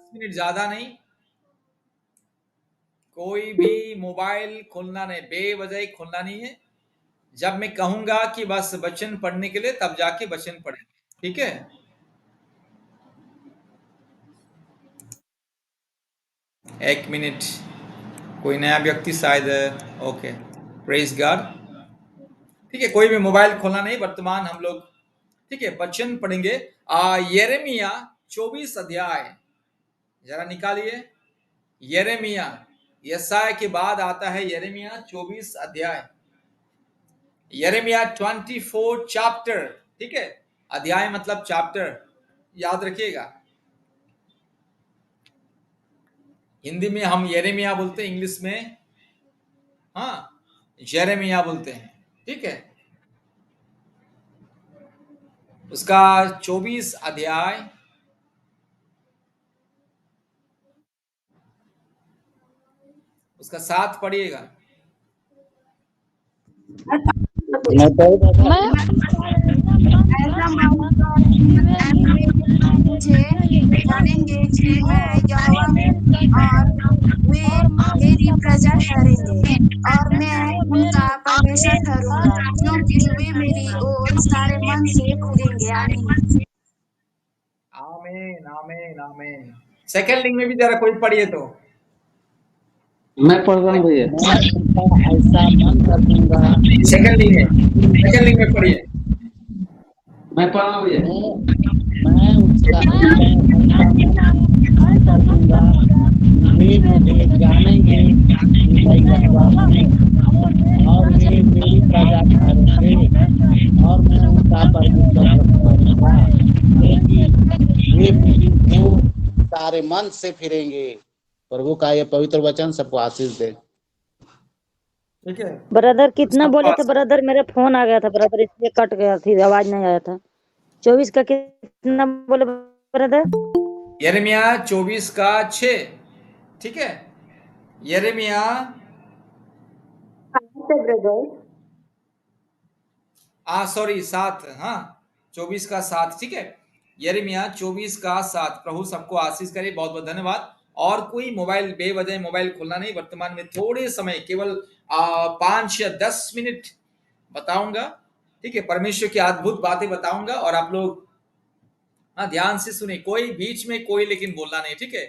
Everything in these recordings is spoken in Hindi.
10 मिनट, ज्यादा नहीं। कोई भी मोबाइल खोलना नहीं, बेवजह ही खोलना नहीं है। जब मैं कहूंगा कि बस वचन पढ़ने के लिए, तब जाके वचन पढ़ेंगे, ठीक है। एक मिनट, कोई नया व्यक्ति शायद। Okay, praise God. ठीक है, कोई भी मोबाइल खोलना नहीं, वर्तमान हम लोग, ठीक है, वचन पढ़ेंगे। यिर्मयाह 24 अध्याय जरा निकालिए। यिर्मयाह, यशायाह के बाद आता है यिर्मयाह 24 अध्याय। यिर्मयाह 24 चैप्टर, ठीक है। अध्याय मतलब चैप्टर, याद रखिएगा। हिंदी में हम यिर्मयाह बोलते हैं, इंग्लिश में हाँ यिर्मयाह बोलते हैं, ठीक है। उसका 24 अध्याय, उसका 7 पढ़िएगा। मैं ऐसा मुझे जानेंगे कि मैं यहोवा और वे मेरी प्रजा ठहरेंगे और मैं उनका परमेश्वर ठहरूंगा, क्योंकि वे मेरी ओर सारे मन से फिरेंगे। आमीन। आमीन आमीन आमीन। सेकंड लिंग में भी जरा कोई पढ़िए तो। मैं पढ़ रहा हूँ भैया। मैं उनका ऐसा मन कर दूंगा। सेकंड लिंग में पढ़िए। मैं पढ़ रहा हूँ भैया। मैं उसका ऐसा मन कर दूंगा, वे मुझे जानेंगे कि मैं यहोवा हूँ और वे मेरी प्रजा ठहरेंगे और मैं उनका परमेश्वर ठहरूंगा, क्योंकि वे मेरी ओर सारे मन से फिरेंगे। प्रभु का ये पवित्र वचन सबको आशीष दे। ठीक है ब्रदर कितना सबको बोले थे आशीष। ब्रदर? मेरा फोन आ गया था ब्रदर, इसलिए कट गया थी, आवाज नहीं आया था। 24 का कितना बोले ब्रदर? यिर्मयाह 24 का 6, ठीक है। यिर्मयाह सॉरी 7, हाँ 24 का 7, ठीक है। यिर्मयाह 24 का 7। प्रभु सबको आशीष करे, बहुत बहुत धन्यवाद। और कोई मोबाइल, बेवजह मोबाइल खोलना नहीं। वर्तमान में थोड़े समय, केवल 5 या 10 मिनट बताऊंगा, ठीक है। परमेश्वर की अद्भुत बातें बताऊंगा और आप लोग ध्यान से सुने। कोई बीच में कोई लेकिन बोलना नहीं, ठीक है।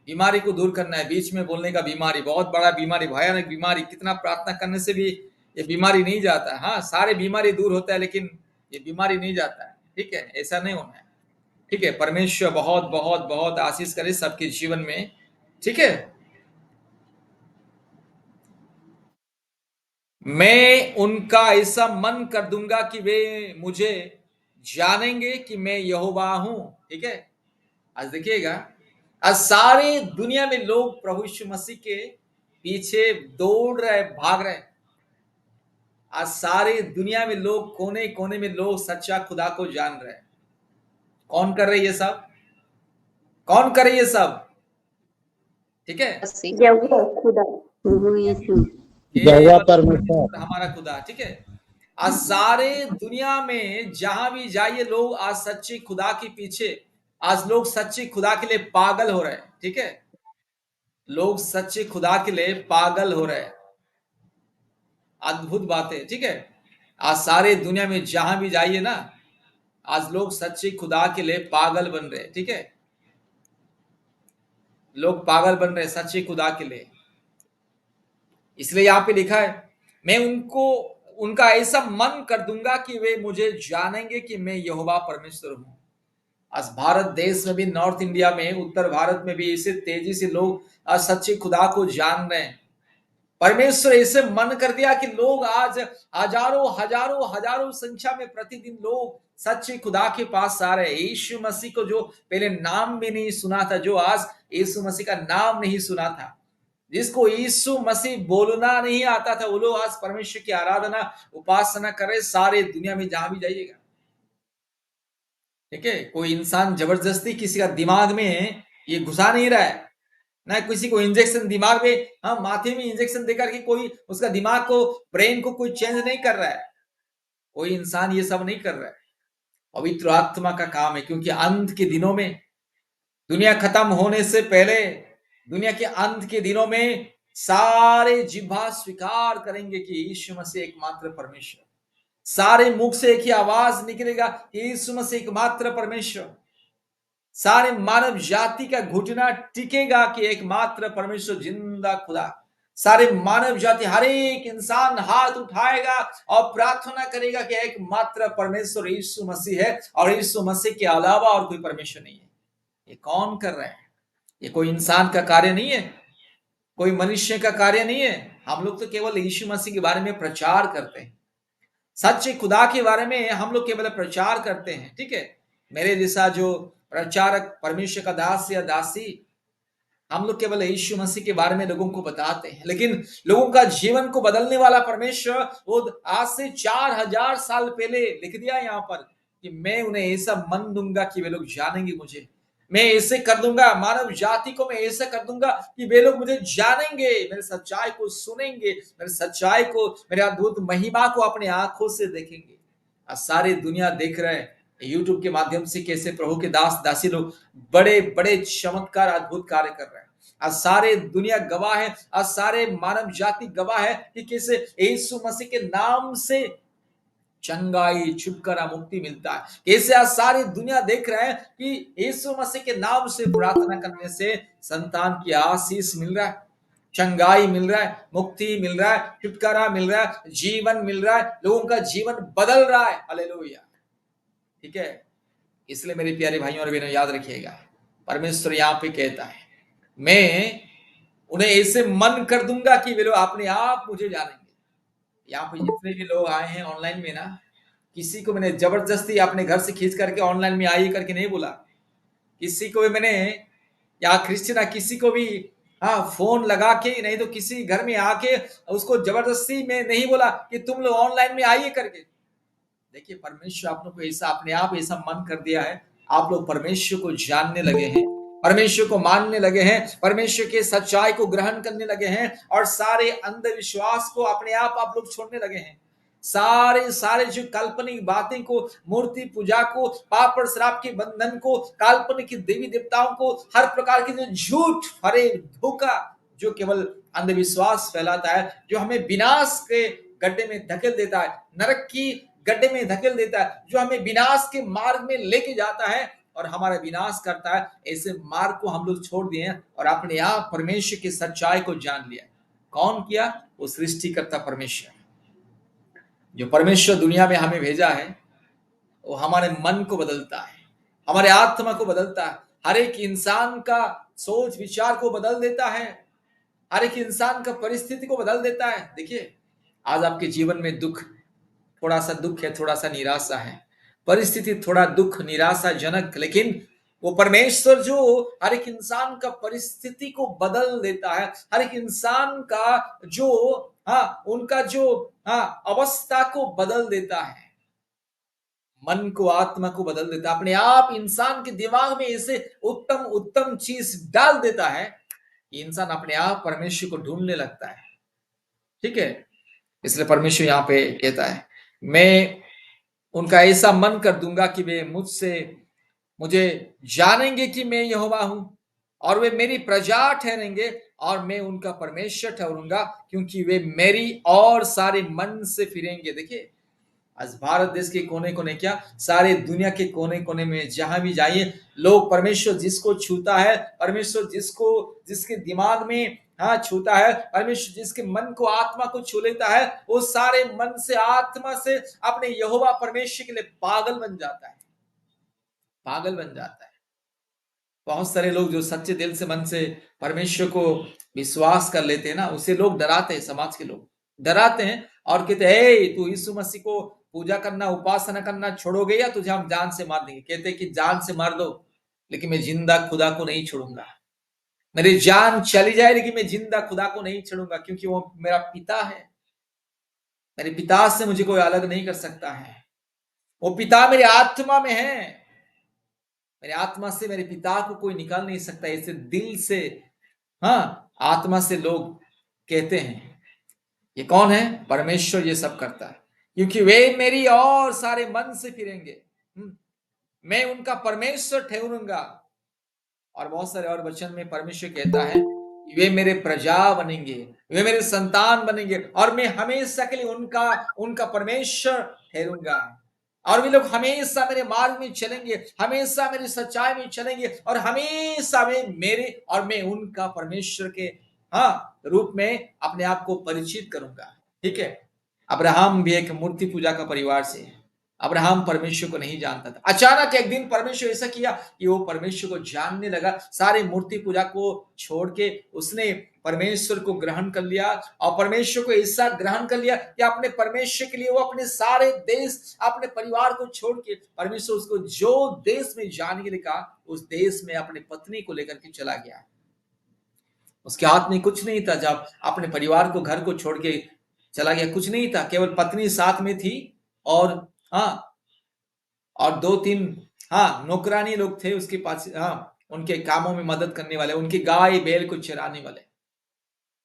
बीमारी को दूर करना है, बीच में बोलने का बीमारी बहुत बड़ा बीमारी, भयानक बीमारी। कितना प्रार्थना करने से भी ये बीमारी नहीं जाता है। हाँ, सारे बीमारी दूर होता है, लेकिन ये बीमारी नहीं जाता है, ठीक है। ऐसा नहीं होना है, ठीक है। परमेश्वर बहुत बहुत बहुत आशीष करे सबके जीवन में, ठीक है। मैं उनका ऐसा मन कर दूंगा कि वे मुझे जानेंगे कि मैं यहोवा हूं, ठीक है। आज देखिएगा, आज सारे दुनिया में लोग प्रभु यीशु मसीह के पीछे दौड़ रहे, भाग रहे। आज सारे दुनिया में लोग, कोने कोने में लोग सच्चा खुदा को जान रहे हैं। कौन कर रहे ये सब? कौन करे ये सब? ठीक है, खुदा केवल परमेश्वर हमारा खुदा, ठीक है। आज सारे दुनिया में जहां भी जाइए, लोग आज सच्चे खुदा के पीछे, आज लोग सच्चे खुदा के लिए पागल हो रहे हैं, ठीक है। लोग सच्चे खुदा के लिए पागल हो रहे हैं। अद्भुत बात है, ठीक है। आज सारे दुनिया में जहां भी जाइए ना, आज लोग सच्चे खुदा के लिए पागल बन रहे हैं, ठीक है। लोग पागल बन रहे हैं सच्चे खुदा के लिए। इसलिए यहाँ पे लिखा है, मैं उनका ऐसा मन कर दूंगा कि वे मुझे जानेंगे कि मैं यहोवा परमेश्वर हूं। आज भारत देश में भी, नॉर्थ इंडिया में, उत्तर भारत में भी इसे तेजी से लोग आज सच्चे खुदा को जान रहे हैं। परमेश्वर ऐसे मन कर दिया कि लोग आज हजारों हजारों हजारों संख्या में प्रतिदिन लोग सच्चे खुदा के पास आ रहे हैं। यीशु मसीह को जो पहले नाम भी नहीं सुना था, जो आज यीशु मसीह का नाम नहीं सुना था, जिसको यीशु मसीह बोलना नहीं आता था, वो लोग आज परमेश्वर की आराधना, उपासना कर रहे सारे दुनिया में जहां भी जाइएगा, ठीक है। कोई इंसान जबरदस्ती किसी का दिमाग में ये घुसा नहीं रहा है ना, किसी को इंजेक्शन दिमाग में, हाँ माथे में इंजेक्शन देकर के कोई उसका दिमाग को, ब्रेन को कोई चेंज नहीं कर रहा है। कोई इंसान ये सब नहीं कर रहा है। पवित्र आत्मा का काम है, क्योंकि अंत के दिनों में दुनिया खत्म होने से पहले, दुनिया के अंत के दिनों में सारे जिह्वा स्वीकार करेंगे कि यीशु मसीह एकमात्र परमेश्वर। सारे मुख से एक ही आवाज निकलेगा कि यीशु मसीह एकमात्र परमेश्वर। सारे मानव जाति का घुटना टिकेगा कि एकमात्र परमेश्वर जिंदा खुदा। सारे मानव जाति, हर एक इंसान हाथ उठाएगा और प्रार्थना करेगा कि एकमात्र परमेश्वर यीशु मसीह है और यीशु मसीह के अलावा और कोई परमेश्वर नहीं है। ये कौन कर रहे हैं? ये कोई इंसान का कार्य नहीं है, कोई मनुष्य का कार्य नहीं है। हम लोग तो केवल यीशु मसीह के बारे में प्रचार करते हैं, सच्चे खुदा के बारे में हम लोग केवल प्रचार करते हैं। ठीक है, मेरे जैसा जो प्रचारक, परमेश्वर का दास या दासी, हम लोग केवल यीशु मसीह के बारे में लोगों को बताते हैं, लेकिन लोगों का जीवन को बदलने वाला परमेश्वर वो आज से 4000 साल पहले लिख दिया यहाँ पर कि मैं उन्हें ऐसा मन दूंगा कि वे लोग जानेंगे मुझे। मैं ऐसे कर दूंगा, मानव जाति को मैं ऐसा कर दूंगा कि वे लोग मुझे जानेंगे, मेरे सच्चाई को सुनेंगे, मेरे सच्चाई को, मेरे अद्भुत महिमा को अपने आंखों से देखेंगे। आज सारी दुनिया देख रहे हैं यूट्यूब के माध्यम से कैसे प्रभु के दास दासी लोग बड़े बड़े चमत्कार, अद्भुत कार्य कर रहे हैं। आज सारे दुनिया गवाह है, आज सारे मानव जाति गवाह है कि कैसे यीशु मसीह के नाम से चंगाई, छुटकारा, मुक्ति मिलता है। कैसे आज सारी दुनिया देख रहा है कि यीशु मसीह के नाम से प्रार्थना करने से संतान की आशीष मिल रहा है, चंगाई मिल रहा है, मुक्ति मिल रहा है, छुटकारा मिल रहा है, जीवन मिल रहा है, लोगों का जीवन बदल रहा है। हालेलुया। ठीक है, इसलिए मेरे प्यारे भाइयों और बहनों याद रखिएगा, परमेश्वर यहाँ पे कहता है मैं उन्हें ऐसे मन कर दूंगा कि वे लोग अपने आप मुझे जानेंगे। यहाँ पे जितने भी लोग आए हैं ऑनलाइन में ना, किसी को मैंने जबरदस्ती अपने घर से खींच करके ऑनलाइन में आइए करके नहीं बोला। किसी को भी मैंने, या क्रिश्चियन किसी को भी फोन लगा के, नहीं तो किसी घर में आके उसको जबरदस्ती में नहीं बोला कि तुम लोग ऑनलाइन में आइए करके। देखिए, परमेश्वर आप लोग को ऐसा अपने आप ऐसा मन कर दिया है, आप लोग परमेश्वर को जानने लगे हैं, परमेश्वर को मानने लगे हैं, परमेश्वर के सच्चाई को ग्रहण करने लगे हैं और सारे अंधविश्वास को अपने आप लोग छोड़ने लगे हैं। सारे सारे जो काल्पनिक बातें को, मूर्ति पूजा को, पाप और श्राप के बंधन को, काल्पनिक देवी देवताओं को, हर प्रकार की जो झूठ, फरेब, धोखा, जो केवल अंधविश्वास फैलाता है, जो हमें विनाश के गड्ढे में धकेल देता है, नरक की गड्ढे में धकेल देता है, जो हमें विनाश के मार्ग में लेके जाता है और हमारा विनाश करता है, ऐसे मार्ग को हम लोग छोड़ दिए हैं और अपने आप परमेश्वर की सच्चाई को जान लिया। कौन किया? वो सृष्टिकर्ता परमेश्वर। जो परमेश्वर दुनिया में हमें भेजा है वो हमारे मन को बदलता है, हमारे आत्मा को बदलता है, हर एक इंसान का सोच विचार को बदल देता है, हर एक इंसान का परिस्थिति को बदल देता है। देखिए, आज आपके जीवन में दुख, थोड़ा सा दुख है, थोड़ा सा निराशा है, परिस्थिति थोड़ा दुख निराशाजनक, लेकिन वो परमेश्वर जो हर एक इंसान का परिस्थिति को बदल देता है, हर एक इंसान का जो उनका जो अवस्था को बदल देता है, मन को, आत्मा को बदल देता है, अपने आप इंसान के दिमाग में ऐसे उत्तम उत्तम चीज डाल देता है कि इंसान अपने आप परमेश्वर को ढूंढने लगता है। ठीक है, इसलिए परमेश्वर यहाँ पे कहता है मैं उनका ऐसा मन कर दूंगा कि वे मुझे जानेंगे कि मैं यहोवा हूं और वे मेरी प्रजा ठहरेंगे और मैं उनका परमेश्वर ठहरूंगा, क्योंकि वे मेरी और सारे मन से फिरेंगे। देखिए, आज भारत देश के कोने कोने, क्या सारे दुनिया के कोने कोने में जहां भी जाइए, लोग परमेश्वर जिसको छूता है, परमेश्वर जिसके दिमाग में छूता है, परमेश्वर जिसके मन को, आत्मा को छू लेता है, वो सारे मन से, आत्मा से अपने यहोवा परमेश्वर के लिए पागल बन जाता है, पागल बन जाता है। बहुत सारे लोग जो सच्चे दिल से, मन से परमेश्वर को विश्वास कर लेते हैं ना, उसे लोग डराते हैं, समाज के लोग डराते हैं और कहते हैं तू यीशु मसीह को पूजा करना, उपासना करना छोड़ोगे या तुझे हम जान से मार देंगे। कहते कि जान से मार दो, लेकिन मैं जिंदा खुदा को नहीं छोड़ूंगा। मेरी जान चली जाए लेकिन मैं जिंदा खुदा को नहीं छोड़ूंगा, क्योंकि वो मेरा पिता है। मेरे पिता से मुझे कोई अलग नहीं कर सकता है। वो पिता मेरे आत्मा में है, मेरे आत्मा से मेरे पिता को कोई निकाल नहीं सकता। ऐसे दिल से, आत्मा से लोग कहते हैं। ये कौन है? परमेश्वर ये सब करता है, क्योंकि वे मेरी और सारे मन से फिरेंगे, मैं उनका परमेश्वर ठहरूंगा। और बहुत सारे और वचन में परमेश्वर कहता है कि वे मेरे प्रजा बनेंगे, वे मेरे संतान बनेंगे और मैं हमेशा के लिए उनका उनका परमेश्वर ठहरूंगा और वे लोग हमेशा मेरे मार्ग में चलेंगे, हमेशा मेरी सच्चाई में चलेंगे और हमेशा वे मेरे और मैं उनका परमेश्वर के रूप में अपने आप को परिचित करूंगा। ठीक है। अब्राहम भी एक मूर्ति पूजा का परिवार से है। अब्राहम परमेश्वर को नहीं जानता था। अचानक एक दिन परमेश्वर ऐसा किया कि वो परमेश्वर को जानने लगा। सारे मूर्ति पूजा को छोड़ के उसने परमेश्वर को ग्रहण कर लिया और परमेश्वर को ऐसा ग्रहण कर लिया कि अपने परमेश्वर के लिए वो अपने सारे देश, अपने परिवार को छोड़ के परमेश्वर उसको जो देश में जाने के लिए कहा उस देश में अपनी पत्नी को लेकर के चला गया। उसके हाथ में कुछ नहीं था। जब अपने परिवार को, घर को छोड़ के चला गया, कुछ नहीं था, केवल पत्नी साथ में थी और और 2-3 नौकरानी लोग थे उसके पास, उनके कामों में मदद करने वाले, उनकी गाय बैल को चराने वाले।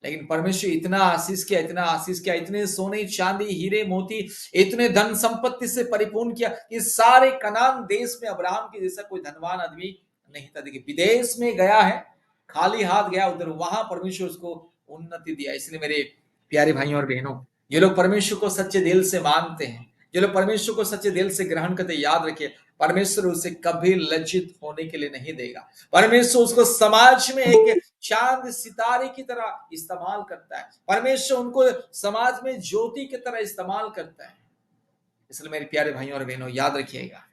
लेकिन परमेश्वर इतना आशीष किया, इतना आशीष किया, इतने सोने चांदी हीरे मोती, इतने धन संपत्ति से परिपूर्ण किया कि सारे कनान देश में अब्राहम के जैसा कोई धनवान आदमी नहीं था। देखिए विदेश में गया है, खाली हाथ गया उधर, वहां परमेश्वर उसको उन्नति दिया। इसलिए मेरे प्यारे भाइयों और बहनों, ये लोग परमेश्वर को सच्चे दिल से मानते हैं, जो लोग परमेश्वर को सच्चे दिल से ग्रहण करते, याद रखिए परमेश्वर उसे कभी लज्जित होने के लिए नहीं देगा। परमेश्वर उसको समाज में एक चांद सितारे की तरह इस्तेमाल करता है। परमेश्वर उनको समाज में ज्योति की तरह इस्तेमाल करता है। इसलिए मेरे प्यारे भाइयों और बहनों, याद रखिएगा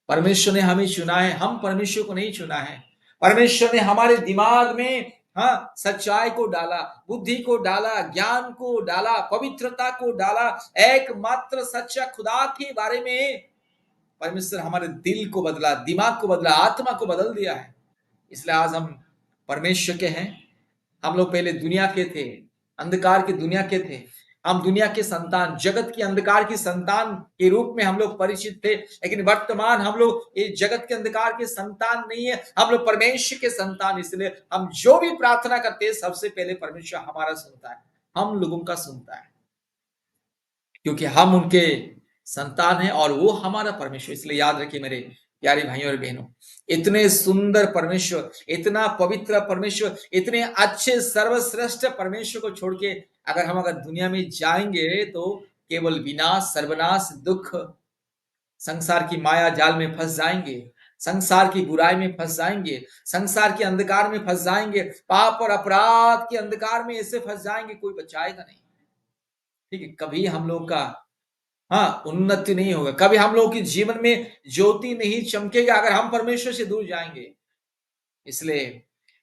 परमेश्वर ने हमें चुना है, हम परमेश्वर को नहीं चुना है। परमेश्वर ने हमारे दिमाग में सच्चाई को डाला, बुद्धि को डाला, ज्ञान को डाला, पवित्रता को डाला, एकमात्र सच्चा खुदा के बारे में परमेश्वर हमारे दिल को बदला, दिमाग को बदला, आत्मा को बदल दिया है। इसलिए आज हम परमेश्वर के हैं। हम लोग पहले दुनिया के थे, अंधकार की दुनिया के थे। हम दुनिया के संतान, जगत की अंधकार की संतान के रूप में हम लोग परिचित थे, लेकिन वर्तमान हम लोग इस जगत के अंधकार के संतान नहीं है, हम लोग परमेश्वर के संतान। इसलिए हम जो भी प्रार्थना करते हैं सबसे पहले परमेश्वर हमारा सुनता है, हम लोगों का सुनता है, क्योंकि हम उनके संतान हैं और वो हमारा परमेश्वर। इसलिए याद रखिए मेरे प्यारे भाइयों और बहनों, इतने सुंदर परमेश्वर, इतना पवित्र परमेश्वर, इतने अच्छे सर्वश्रेष्ठ परमेश्वर को छोड़ के अगर दुनिया में जाएंगे तो केवल विनाश, सर्वनाश, दुख, संसार की माया जाल में फंस जाएंगे, संसार की बुराई में फंस जाएंगे, संसार के अंधकार में फंस जाएंगे, पाप और अपराध के अंधकार में ऐसे फंस जाएंगे कोई बचाएगा नहीं। ठीक है। कभी हम लोग का उन्नति नहीं होगा, कभी हम लोग के जीवन में ज्योति नहीं चमकेगा अगर हम परमेश्वर से दूर जाएंगे। इसलिए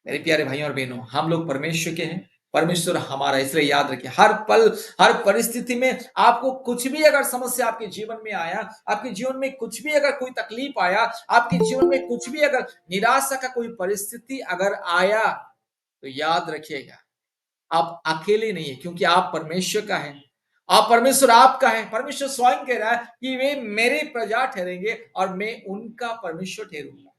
मेरे प्यारे भाइयों और बहनों, हम लोग परमेश्वर के हैं, परमेश्वर हमारा। इसलिए याद रखिए हर पल, हर परिस्थिति में आपको कुछ भी अगर समस्या आपके जीवन में आया, आपके जीवन में कुछ भी अगर कोई तकलीफ आया, आपके जीवन में कुछ भी अगर निराशा का कोई परिस्थिति अगर आया, तो याद रखिएगा आप अकेले नहीं है, क्योंकि आप परमेश्वर का है, आप परमेश्वर आपका है। परमेश्वर स्वयं कह रहा है कि वे मेरे प्रजा ठहरेंगे और मैं उनका परमेश्वर ठहरूंगा,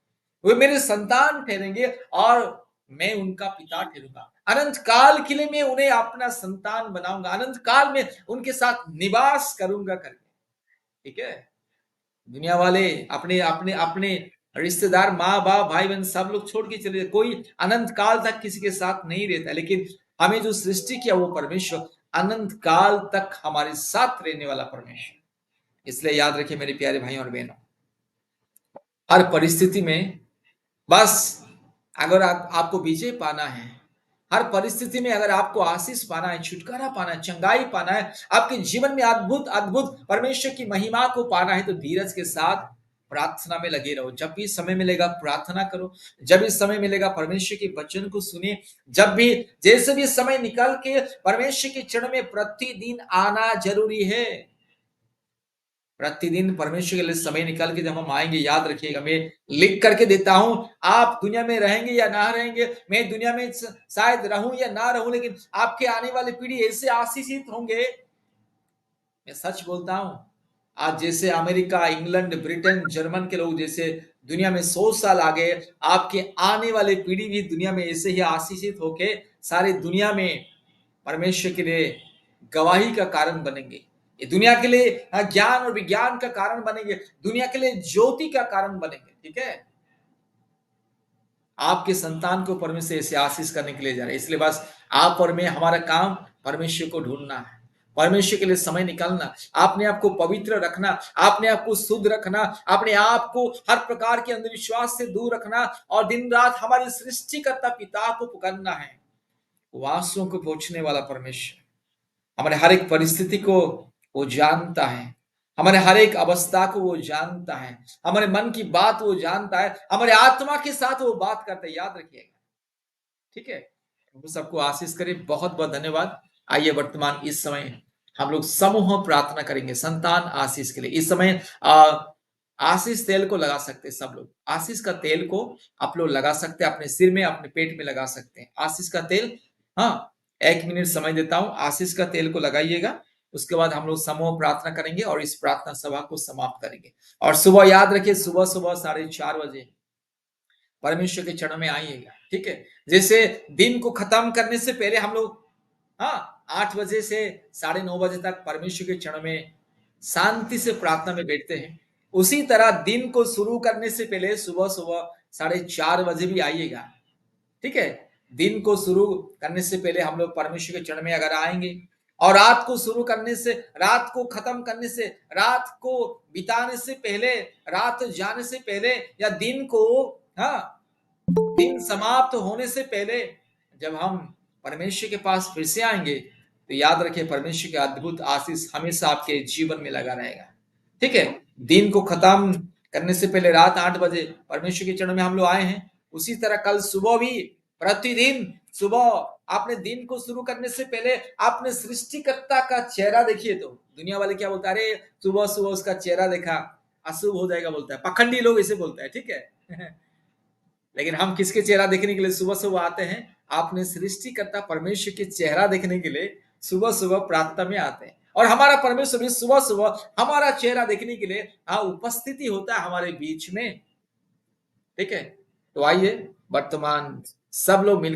वे मेरे संतान ठहरेंगे और मैं उनका पिता ठहरूंगा। अनंत काल के लिए मैं उन्हें अपना संतान बनाऊंगा, अनंत काल में उनके साथ निवास करूंगा करके। ठीक है। दुनिया वाले अपने अपने अपने रिश्तेदार, माँ बाप, भाई बहन सब लोग छोड़ के चले, कोई अनंत काल तक किसी के साथ नहीं रहता, लेकिन हमें जो सृष्टि किया वो परमेश्वर अनंत काल तक हमारे साथ रहने वाला परमेश्वर। इसलिए याद रखिए मेरे प्यारे भाइयों और बहनों, हर परिस्थिति में बस अगर आपको विजय पाना है, हर परिस्थिति में अगर आपको आशीष पाना है, छुटकारा पाना है, चंगाई पाना है, आपके जीवन में अद्भुत अद्भुत परमेश्वर की महिमा को पाना है, तो धीरज के साथ प्रार्थना में लगे रहो। जब भी समय मिलेगा प्रार्थना करो, जब भी समय मिलेगा परमेश्वर के वचन को सुनिए, जब भी जैसे भी समय निकाल के परमेश्वर के चरण में प्रतिदिन आना जरूरी है। प्रतिदिन परमेश्वर के लिए समय निकाल के जब हम आएंगे, याद रखिएगा मैं लिख करके देता हूं, आप दुनिया में रहेंगे या ना रहेंगे, मैं दुनिया में शायद रहूं या ना रहूं, लेकिन आपके आने वाली पीढ़ी ऐसे आशीषित होंगे। मैं सच बोलता हूं, आज जैसे अमेरिका, इंग्लैंड, ब्रिटेन, जर्मन के लोग जैसे दुनिया में 100 साल आगे, आपके आने वाली पीढ़ी भी दुनिया में ऐसे ही आशीषित होके सारी दुनिया में परमेश्वर के लिए गवाही का कारण बनेंगे। ये दुनिया के लिए ज्ञान और विज्ञान का कारण बनेंगे, दुनिया के लिए ज्योति का कारण बनेंगे। ठीक है। आपके संतान को परमेश्वर ऐसे आशीष करने के लिए जा रहे हैं। इसलिए बस आप और मैं, हमारा काम परमेश्वर को ढूंढना है, परमेश्वर के लिए समय निकालना, अपने आप को पवित्र रखना, अपने आप को शुद्ध रखना, अपने आप को हर प्रकार के अंधविश्वास से दूर रखना और दिन रात हमारे सृष्टिकर्ता पिता को पुकारना है। वासों को पहुंचने वाला परमेश्वर हमारे हर एक परिस्थिति को वो जानता है, हमारे हर एक अवस्था को वो जानता है, हमारे मन की बात वो जानता है, हमारे आत्मा के साथ वो बात करता है, याद रखिएगा। ठीक है, प्रभु सबको आशीष करे। बहुत बहुत धन्यवाद। आइए वर्तमान इस समय हम लोग समूह प्रार्थना करेंगे संतान आशीष के लिए। इस समय आशीष तेल को लगा सकते हैं सब लोग, आशीष का तेल को आप लोग लगा सकते हैं, अपने सिर में, अपने पेट में लगा सकते हैं आशीष का तेल। हाँ, 1 मिनट समय देता हूं, आशीष का तेल को लगाइएगा। उसके बाद हम लोग समूह प्रार्थना करेंगे और इस प्रार्थना सभा को समाप्त करेंगे। और सुबह याद रखिए, सुबह 4:30 बजे परमेश्वर के चरणों में आइएगा। ठीक है, जैसे दिन को खत्म करने से पहले हम लोग 8 बजे से 9:30 बजे तक परमेश्वर के चरणों में शांति से प्रार्थना में बैठते हैं, उसी तरह दिन को शुरू करने से पहले सुबह 4:30 बजे भी आइएगा। ठीक है, दिन को शुरू करने से पहले हम लोग परमेश्वर के चरण में अगर आएंगे और रात को शुरू करने से, रात को खत्म करने से, रात को बिताने से पहले, रात जाने से पहले या दिन को दिन समाप्त होने से पहले जब हम परमेश्वर के पास फिर से आएंगे तो याद रखिए परमेश्वर के अद्भुत आशीष हमेशा आपके जीवन में लगा रहेगा। ठीक है, दिन को खत्म करने से पहले रात 8 बजे परमेश्वर के चरणों में हम लोग आए हैं, उसी तरह कल सुबह भी प्रतिदिन सुबह आपने दिन को शुरू करने से पहले आपने सृष्टिकर्ता का चेहरा देखिए। तो दुनिया वाले क्या बोलता है, अरे सुबह सुबह उसका चेहरा देखा अशुभ हो जाएगा, बोलता है, पखंडी लोग ऐसे बोलता है। ठीक है लेकिन हम किसके चेहरा देखने के लिए सुबह सुबह आते हैं? आपने सृष्टिकर्ता परमेश्वर के चेहरा देखने के लिए सुबह सुबह प्रार्थना में आते हैं, और हमारा परमेश्वर भी सुबह सुबह हमारा चेहरा देखने के लिए उपस्थिति होता है हमारे बीच में। ठीक है, तो आइए वर्तमान सब लोग मिल